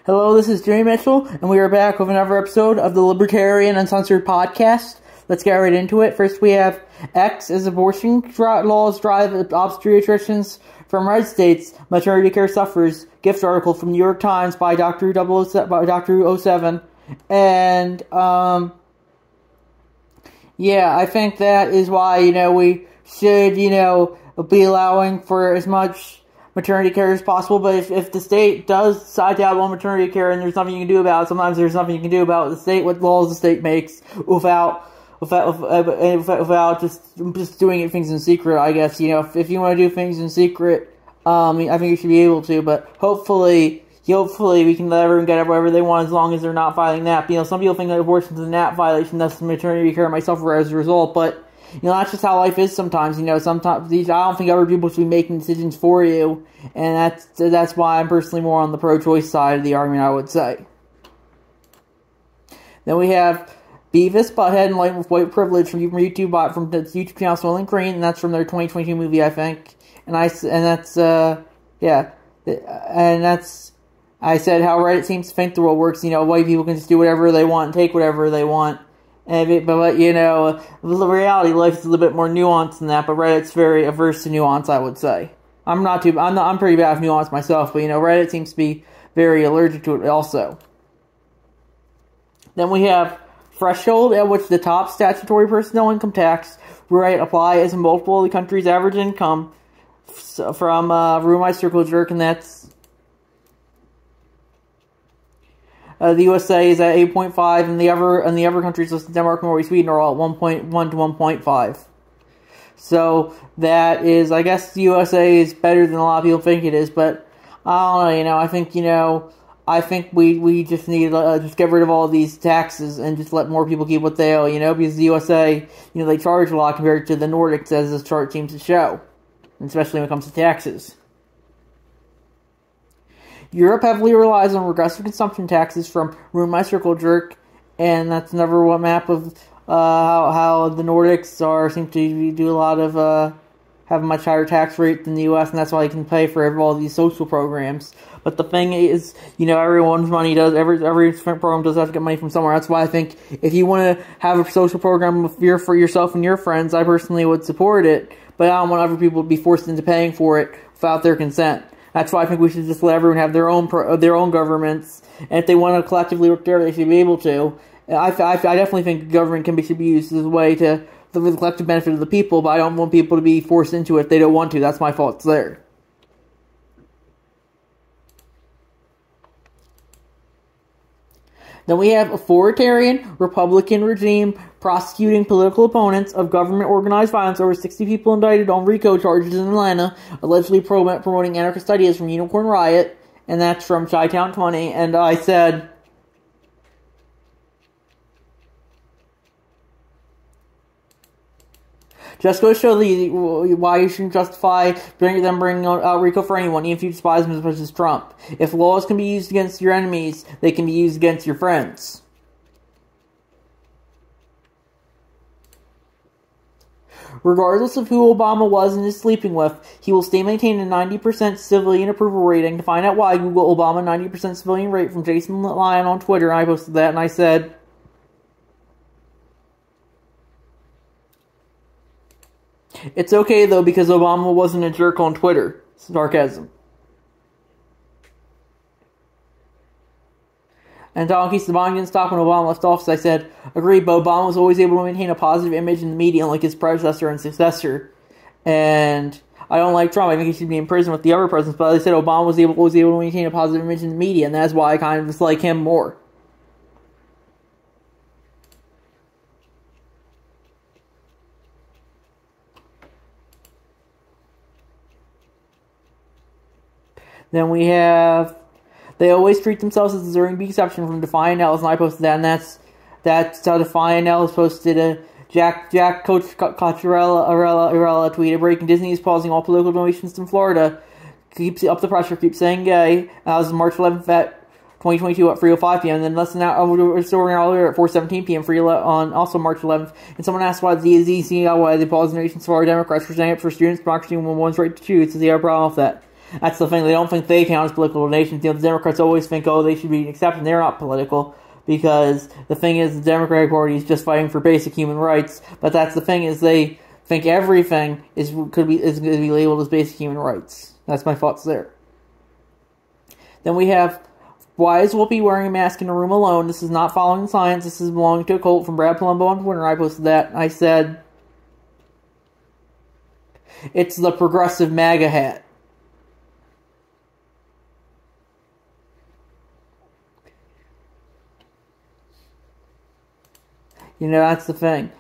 Hello, this is Jimmy Mitchell, and we are back with another episode of the Libertarian Uncensored podcast. Let's get right into it. First, we have X as abortion laws drive obstetricians from red states, maternity care suffers, gift article from New York Times by Dr. 007, and, yeah, I think that is why, we should, be allowing for as much maternity care as possible, but if the state does decide to have one maternity care and there's nothing you can do about it, sometimes there's nothing you can do about the state, what laws the state makes, without just doing things in secret, I guess. If you want to do things in secret, I think you should be able to, but hopefully we can let everyone get whatever they want as long as they're not violating NAP. Some people think that abortion is a NAP violation, that's maternity care might suffer as a result, but that's just how life is sometimes. Sometimes I don't think other people should be making decisions for you, and that's why I'm personally more on the pro-choice side of the argument, I would say. Then we have Beavis, Butthead, and Light with White Privilege from YouTube, from the YouTube channel Swirling Green, and that's from their 2022 movie, I think. I said how Reddit seems to think the world works. White people can just do whatever they want and take whatever they want. But the reality life is a little bit more nuanced than that, but Reddit's very averse to nuance, I would say. I'm pretty bad with nuance myself, but Reddit seems to be very allergic to it also. Then we have threshold at which the top statutory personal income tax rate applies in multiple of the country's average income from Ruin My Circle Jerk, and that's the USA is at 8.5, and the other countries listed, Denmark, Norway, Sweden, are all at 1.1 to 1.5. So that is, I guess the USA is better than a lot of people think it is, but I don't know. I think we just need to just get rid of all of these taxes and just let more people keep what they owe. Because the USA, they charge a lot compared to the Nordics, as this chart seems to show, especially when it comes to taxes. Europe heavily relies on regressive consumption taxes from Ruin My Circle Jerk, and that's another one map of how the Nordics seem to do a lot of have a much higher tax rate than the U.S., and that's why you can pay for all these social programs. But the thing is, everyone's money does every different program does have to get money from somewhere. That's why I think if you want to have a social program for yourself and your friends, I personally would support it. But I don't want other people to be forced into paying for it without their consent. That's why I think we should just let everyone have their own governments, and if they want to collectively work together, they should be able to. I definitely think government should be used as a way to for the collective benefit of the people, but I don't want people to be forced into it if they don't want to. That's my fault there. Then we have authoritarian Republican regime prosecuting political opponents of government-organized violence. Over 60 people indicted on RICO charges in Atlanta, allegedly promoting anarchist ideas from Unicorn Riot, and that's from Chi-Town 20. And I said, just go show why you shouldn't justify bringing out RICO for anyone, even if you despise them as much as Trump. If laws can be used against your enemies, they can be used against your friends. Regardless of who Obama was and is sleeping with, he will stay maintaining a 90% civilian approval rating. To find out why, Google Obama 90% civilian rate from Jason Lyon on Twitter, and I posted that, and I said, it's okay, though, because Obama wasn't a jerk on Twitter. Sarcasm. And Donkey Saban didn't stop when Obama left office. I said, agreed, but Obama was always able to maintain a positive image in the media, unlike his predecessor and successor. And I don't like Trump. I think he should be in prison with the other presidents, but I said Obama was able to maintain a positive image in the media, and that's why I kind of dislike him more. Then we have, they always treat themselves as deserving to be exception from Defiant Elves, and I posted that, and that's how Defiant Elves posted a Jack Coach Cocciarella tweeted, breaking Disney is pausing all political donations in Florida, keeps up the pressure, keeps saying gay, and that was March 11th at 2022 at 3:05 p.m. And then less than an hour earlier at 4:17 p.m. on also March 11th. And someone asked why why they paused donations for our Democrats for standing up for students, democracy, and one's right to choose. Does he have a problem with that? That's the thing. They don't think they count as political donations. The Democrats always think, oh, they should be accepted. They're not political. Because the thing is, the Democratic Party is just fighting for basic human rights. But that's the thing, is they think everything is going to be labeled as basic human rights. That's my thoughts there. Then we have, why is Whoopi wearing a mask in a room alone? This is not following science. This is belonging to a cult, from Brad Palumbo on Twitter. I posted that. I said, it's the progressive MAGA hat. You know, that's the thing.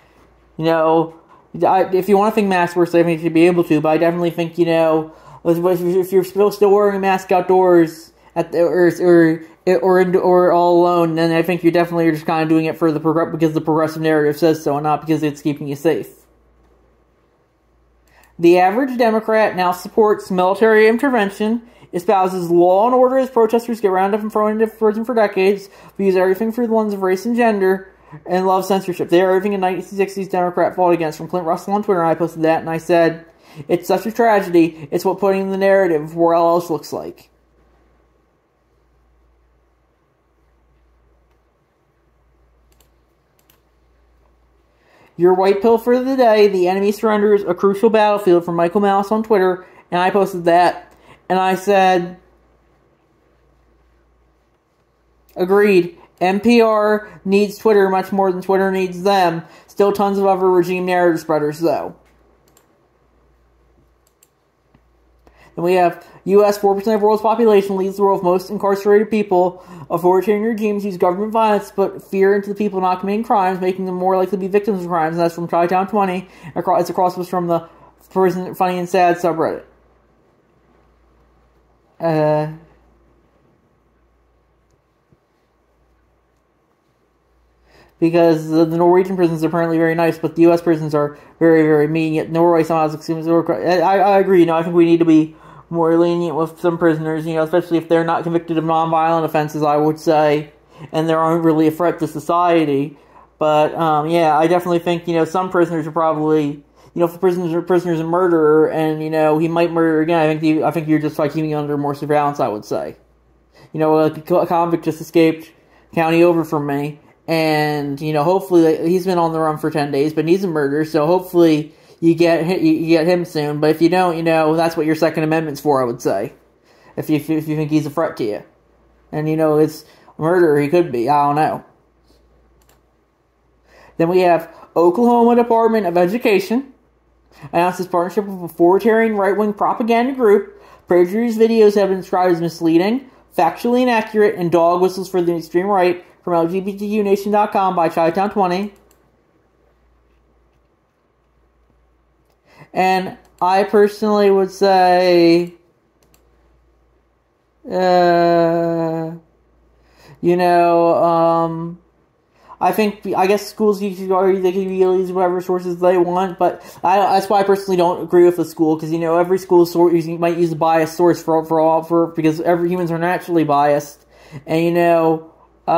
You know, if you want to think masks work, I think you should be able to, but I definitely think, you know, if you're still wearing a mask outdoors or all alone, then I think you're just kind of doing it for because the progressive narrative says so, and not because it's keeping you safe. The average Democrat now supports military intervention, espouses law and order as protesters get rounded up and thrown into prison for decades, views everything through the lens of race and gender, and love censorship. They are everything a 1960s Democrat fought against, from Clint Russell on Twitter, and I posted that, and I said, it's such a tragedy, it's what putting the narrative of where else looks like. Your white pill for the day, the enemy surrenders a crucial battlefield, from Michael Malice on Twitter, and I posted that, and I said, agreed. NPR needs Twitter much more than Twitter needs them. Still tons of other regime narrative spreaders, though. Then we have U.S. 4% of the world's population leads the world with most incarcerated people. Authoritarian regimes use government violence to put fear into the people not committing crimes, making them more likely to be victims of crimes. And that's from Chi-Town 20. It's a cross from the Prison Funny and Sad subreddit. Because the Norwegian prisons are apparently very nice, but the U.S. prisons are very, very mean. Yet Norway somehow is extremely. I agree. You know, I think we need to be more lenient with some prisoners. You know, especially if they're not convicted of non-violent offenses, I would say, and they aren't really a threat to society. But yeah, I definitely think, you know, some prisoners are probably, you know, if the prisoner's a murderer and, you know, he might murder again, I think you're just like keeping him under more surveillance, I would say. You know, a convict just escaped county over from me. And, you know, hopefully, he's been on the run for 10 days, but he's a murderer, so hopefully you get him soon. But if you don't, you know, that's what your Second Amendment's for, I would say. If you think he's a threat to you. And, you know, it's a murderer, he could be, I don't know. Then we have Oklahoma Department of Education announced its partnership with a authoritarian right-wing propaganda group. Perjury's videos have been described as misleading, factually inaccurate, and dog whistles for the extreme right, from LGBTQNation.com by Chi-Town 20. And I personally would say, you know, I guess schools, they can use whatever sources they want, but that's why I personally don't agree with the school, because, you know, every school might use a biased source because humans are naturally biased, and, you know, you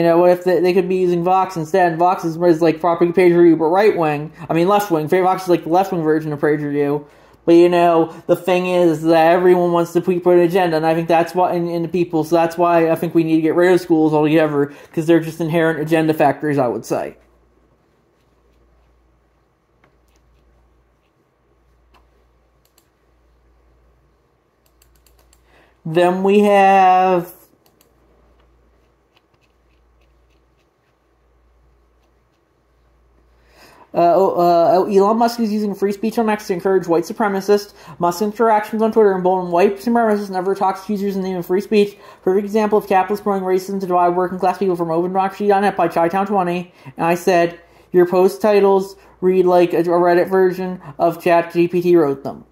know, what if they could be using Vox instead? And Vox is like property PagerDuty, but right-wing. I mean, left-wing. Vox is like the left-wing version of PagerDuty. But, you know, the thing is that everyone wants to put an agenda, and I think that's why, in the people, so that's why I think we need to get rid of schools altogether, because they're just inherent agenda factors, I would say. Then we have Elon Musk is using free speech on X to encourage white supremacists. Musk's interactions on Twitter embolden white supremacists never talks to users in the name of free speech. Perfect example of capitalists promoting racism to divide working class people from OpenDemocracy.net by Chi-Town 20. And I said, your post titles read like a Reddit version of ChatGPT wrote them.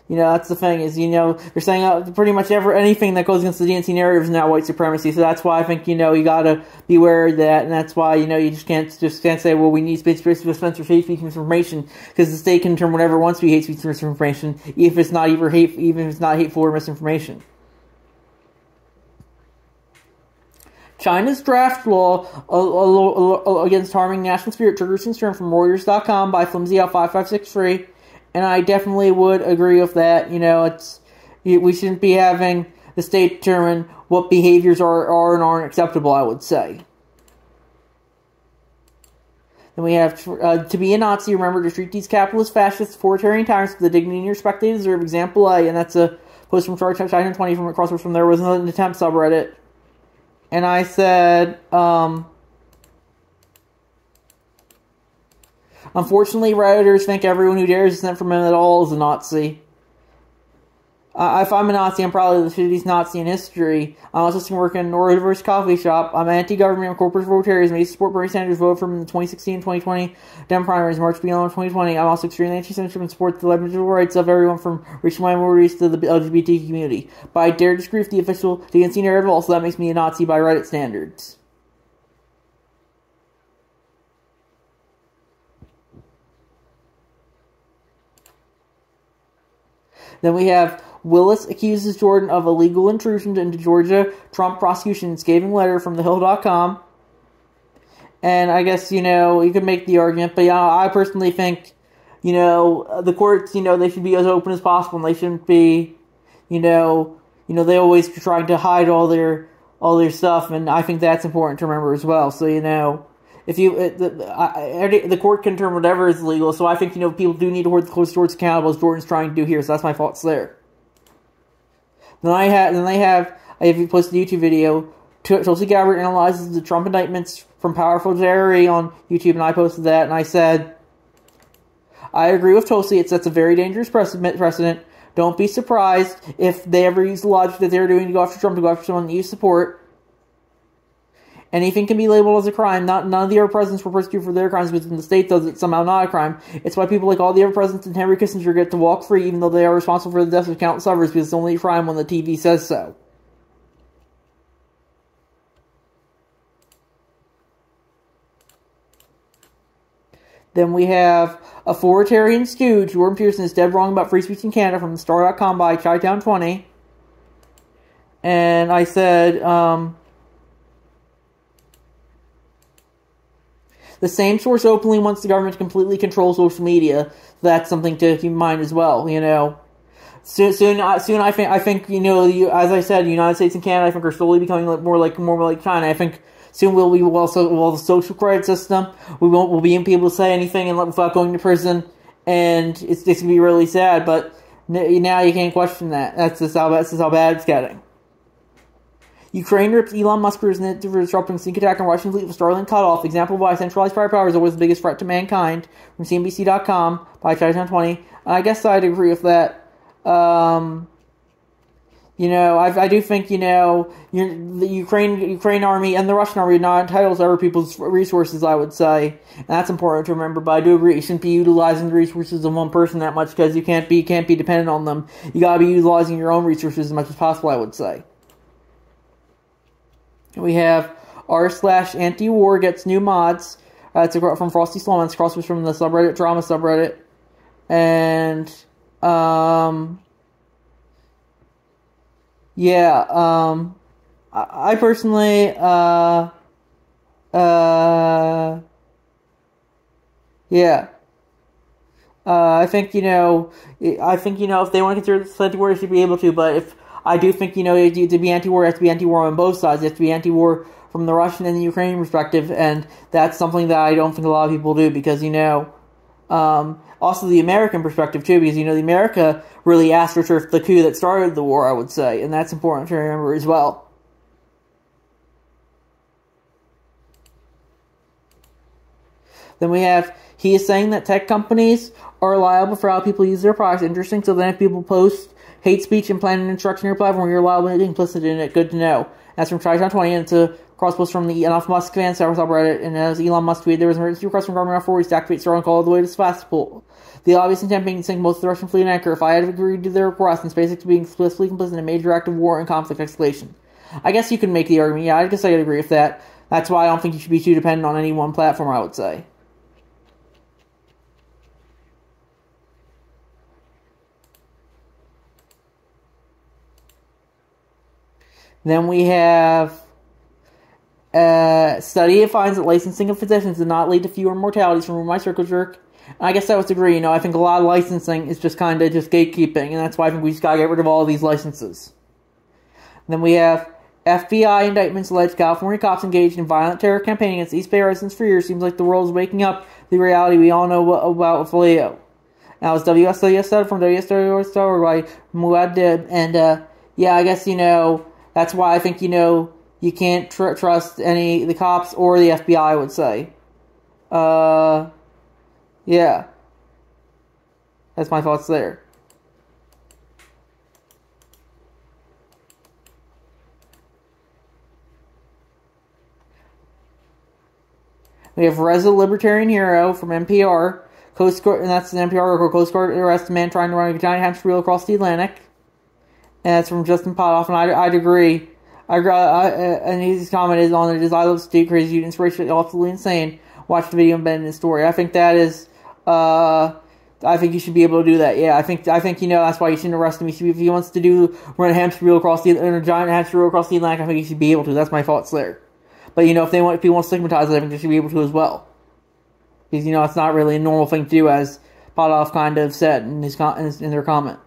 You know, that's the thing, is, you know, they're saying pretty much anything that goes against the DNC narrative is now white supremacy, so that's why I think, you know, you gotta beware of that, and that's why, you know, you just can't say, well, we need space to censor hate speech misinformation, because the state can determine whatever it wants to be hate speech misinformation, even if it's not hateful or misinformation. China's draft law against harming national spirit triggers concern from Reuters.com by FlimsyOut5563, and I definitely would agree with that. We shouldn't be having the state determine what behaviors are and aren't acceptable, I would say. Then we have, to be a Nazi, remember to treat these capitalist, fascist, authoritarian tyrants with the dignity and respect they deserve. Example A, and that's a post from China 20 from across from there was an attempt subreddit. And I said, unfortunately, Redditors think everyone who dares dissent from him at all is a Nazi. If I'm a Nazi, I'm probably the shittiest Nazi in history. I'm also working in a neurodiverse coffee shop. I'm anti-government and corporate authoritarianism. I used to support Bernie Sanders, vote for him in the 2016 and 2020 Dem primaries, March beyond 2020. I'm also extremely anti-censorship and support the elemental rights of everyone from racial minorities to the LGBT community. But I dare disagree with the official DNC narrative also. That makes me a Nazi by Reddit standards. Then we have Willis accuses Jordan of illegal intrusion into Georgia Trump prosecution, scathing letter from thehill.com. And I guess, you could make the argument, but I personally think, the courts, they should be as open as possible, and they shouldn't be, they always trying to hide all their stuff, and I think that's important to remember as well. So, if the court can determine whatever is legal, so I think, people do need to hold the closed doors accountable, as Jordan's trying to do here, so that's my thoughts there. Then I have posted a YouTube video. Tulsi Gabbard analyzes the Trump indictments from Powerful Jerry on YouTube, and I posted that, and I said, I agree with Tulsi, it sets a very dangerous precedent. Don't be surprised if they ever use the logic that they're doing to go after Trump, to go after someone that you support. Anything can be labeled as a crime. None of the other presidents were persecuted for their crimes within the state, though it's somehow not a crime. It's why people like all the other presidents and Henry Kissinger get to walk free, even though they are responsible for the deaths of countless others, because it's only a crime when the TV says so. Then we have authoritarian stew. Jordan Peterson is dead wrong about free speech in Canada from the Star.com by Chi-Town20. And I said, the same source openly wants the government to completely control social media. That's something to keep in mind as well, Soon, I think, as I said, the United States and Canada, I think, are slowly becoming more like China. I think soon we'll the social credit system. We'll be able to say anything and without going to prison, and it's going to be really sad. But now you can't question that. That's just how bad it's getting. Ukraine rips Elon Musk for disrupting sneak attack on Russian fleet with Starlink cutoff. Example why centralized fire power is always the biggest threat to mankind. From CNBC.com by Chi-Town20. I guess I'd agree with that. I do think, the Ukraine army and the Russian army are not entitled to other people's resources, I would say. And that's important to remember, but I do agree you shouldn't be utilizing the resources of one person that much, because you can't be dependent on them. You gotta be utilizing your own resources as much as possible, I would say. We have r/anti-war gets new mods. It's from Frosty Sloman. It's cross from the subreddit, drama subreddit. And, I personally, I think, if they want to consider this anti-war, they should be able to, but if I do think, to be anti-war, you have to be anti-war on both sides. You have to be anti-war from the Russian and the Ukrainian perspective, and that's something that I don't think a lot of people do, because, also the American perspective, too, because, the America really astroturfed the coup that started the war, I would say, and that's important to remember as well. Then we have, he is saying that tech companies are liable for how people use their products. Interesting, so then if people post hate speech and plan an instruction on your platform, you're liable and implicit in it. Good to know. That's from Chi-Town20, and it's a crosspost from the Enough Musk fan subreddit, and as Elon Musk tweeted, there was an emergency request from government authorities to activate Starlink all the way to Sevastopol. The obvious intent being to sink most of the Russian fleet and anchor. If I had agreed to their request, and SpaceX being explicitly complicit in a major act of war and conflict escalation. I guess you can make the argument. Yeah, I guess I could agree with that. That's why I don't think you should be too dependent on any one platform, I would say. Then we have study finds that licensing of physicians did not lead to fewer mortalities from Room My Circle Jerk. And I guess I would agree. I think a lot of licensing is just kind of just gatekeeping, and that's why I think we just gotta get rid of all of these licenses. And then we have FBI indictments allege California cops engaged in violent terror campaign against East Bay residents for years. Seems like the world is waking up to the reality we all know about Folio. Now it's WSWS from WSWS by Muad'Dib, and yeah, I guess that's why I think you can't trust the cops or the FBI. I would say, yeah, that's my thoughts there. We have Reza Libertarian Hero from NPR. Coast Guard, and that's an NPR article. Coast Guard arrests a man trying to run a giant hamster wheel across the Atlantic. And that's from Justin Potoff, and I'd agree. And his comment is on it is, I love Steve Crazy, inspirational, absolutely insane. Watch the video embedded in the story. I think that is, I think you should be able to do that. Yeah, I think that's why you shouldn't arrest him. If he wants to run a hamster wheel across a giant hamster wheel across the Atlantic, I think he should be able to. That's my thoughts there. But if people want to stigmatize it, I think they should be able to as well. Because it's not really a normal thing to do, as Potoff kind of said in their comment.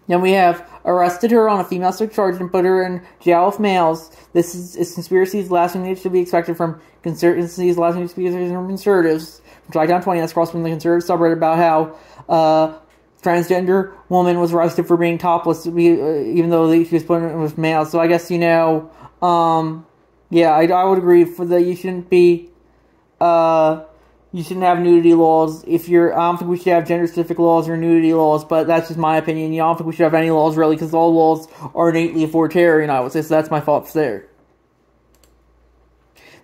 Then we have arrested her on a female sex charge and put her in jail with males. This is conspiracies. Last thing that should be expected from conspiracies. Last thing that should be expected from conservatives. From Tri-Town 20, that's crossed from the conservative subreddit about how transgender woman was arrested for being topless, even though she was put in with males. So I guess yeah, I would agree for that. You shouldn't be, you shouldn't have nudity laws. I don't think we should have gender-specific laws or nudity laws, but that's just my opinion. I don't think we should have any laws, really, because all laws are innately authoritarian, I would say, so that's my thoughts there.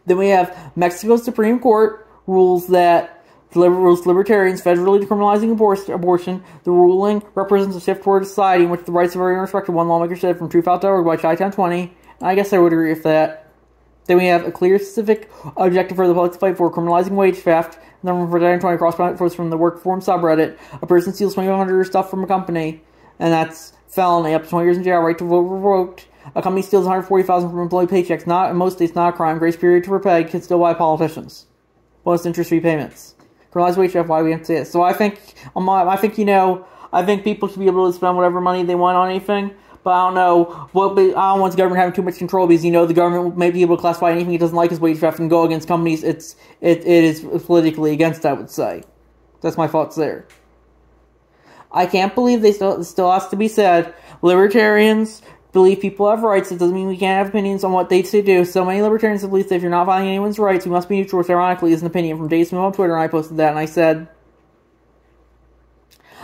Then we have Mexico's Supreme Court rules libertarians federally decriminalizing abortion. The ruling represents a shift toward a society in which the rights of everyone are respected, one lawmaker said from truthout.org by Chi-Town 20. I guess I would agree with that. Then we have a clear, specific objective for the public to fight for, criminalizing wage theft. And then from Tri-Town 20, cross from the work forum subreddit. A person steals $2,500 stuff from a company, and that's felony, up to 20 years in jail, right to vote revoked. A company steals $140,000 from employee paychecks, not in most states, not a crime. Grace period to repay, can still buy politicians. Bonus interest-free payments. Criminalized wage theft, why we have to say it. So I think people should be able to spend whatever money they want on anything. But I don't know. I don't want the government having too much control, because the government may be able to classify anything it doesn't like as wage theft and go against companies. It is politically against, I would say. That's my thoughts there. I can't believe it still has to be said. Libertarians believe people have rights. It doesn't mean we can't have opinions on what they should do. So many libertarians believe that if you're not violating anyone's rights, we must be neutral, which ironically is an opinion from Dave Smith on Twitter, and I posted that, and I said,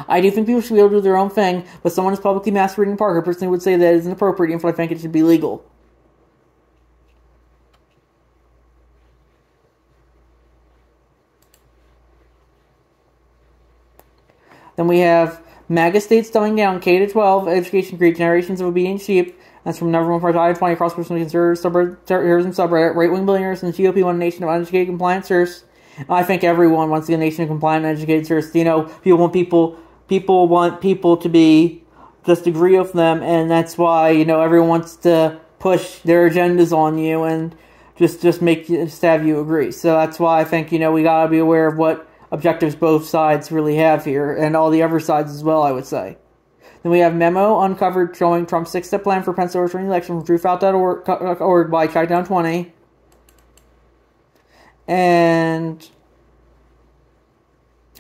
I do think people should be able to do their own thing, but someone is publicly masturbating in the park. I personally would say that it isn't appropriate, and I think it should be legal. Then we have MAGA states dumbing down K-12 education create generations of obedient sheep. That's from number 1 Tri-Town 20, cross-personal conservative terrorism subreddit. Right-wing billionaires and GOP want a nation of uneducated, compliant serfs. I think everyone wants to be a nation of compliant and educated serfs. People want people to be, just agree with them, and that's why, everyone wants to push their agendas on you and just have you agree. So that's why I think, we gotta be aware of what objectives both sides really have here, and all the other sides as well, I would say. Then we have memo uncovered showing Trump's 6-step plan for Pence overturning the election from truthout.org by Chi-Town 20. And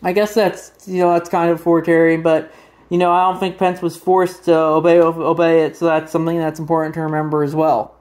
I guess that's kind of authoritarian, but, I don't think Pence was forced to obey it, so that's something that's important to remember as well.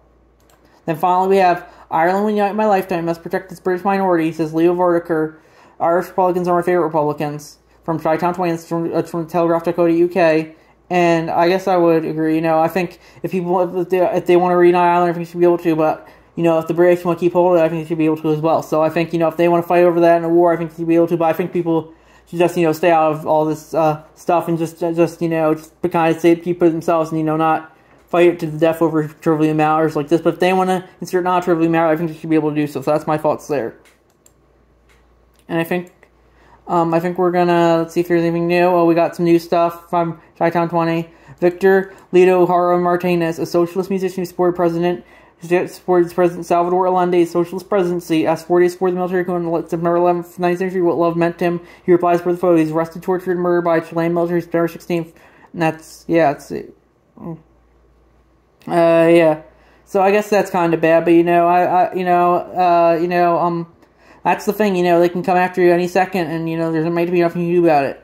Then finally we have, Ireland will unite in my lifetime, must protect its British minority, says Leo Vertiker. Irish Republicans are my favorite Republicans. From Tri-Town 20, it's from Telegraph.co.uk. And I guess I would agree, I think if they want to reunite Ireland, I think they should be able to, but, if the British want to keep hold of it, I think they should be able to as well. So I think, if they want to fight over that in a war, I think they should be able to, but I think people should just, stay out of all this stuff and just kind of keep it themselves and, not fight it to the death over trivial matters like this. But if they want to insert non-trivial matter, I think they should be able to do so. So that's my thoughts there. And I think we're gonna, let's see if there's anything new. Oh, we got some new stuff from Chi-Town 20. Victor Lido Haro Martinez, a socialist musician who supported President He supported President Salvador Allende's socialist presidency. Asked 4 days before the military coup on September 11th, 19th century, what love meant to him. He replies for the photo. He's arrested, tortured, and murdered by Chilean military September 16th. And that's, yeah, that's it. Yeah. So I guess that's kind of bad, but that's the thing, they can come after you any second, and, there's not to be nothing you can do about it.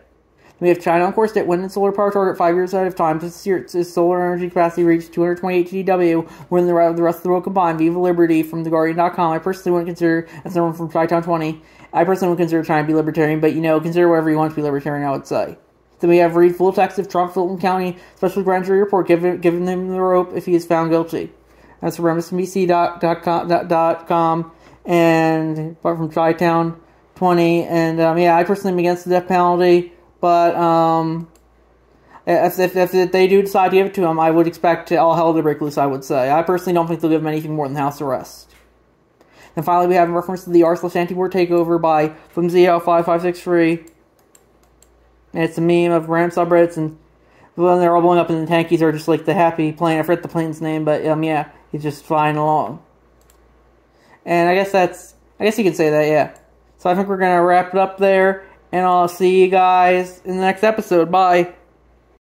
We have China on course to win its solar power target 5 years ahead of time. This year, its solar energy capacity reached 228 GW, more than the rest of the world combined. Viva Liberty from TheGuardian.com. I personally wouldn't consider, that's someone from Chi-Town 20, I personally would consider China to be libertarian, but, consider whatever you want to be libertarian, I would say. Then we have read full text of Trump Fulton County Special Grand Jury report, giving him the rope if he is found guilty. That's from MSNBC.com and from Chi-Town 20. And, I personally am against the death penalty, but if they do decide to give it to him, I would expect all hell to break loose, I would say. I personally don't think they'll give him anything more than house arrest. And finally, we have in reference to the r/anti-war takeover by FlimsyL5563. And it's a meme of random subreddits, and when they're all blowing up, and the tankies are just like the happy plane. I forget the plane's name, but he's just flying along. And I guess you could say that, yeah. So I think we're gonna wrap it up there, and I'll see you guys in the next episode. Bye.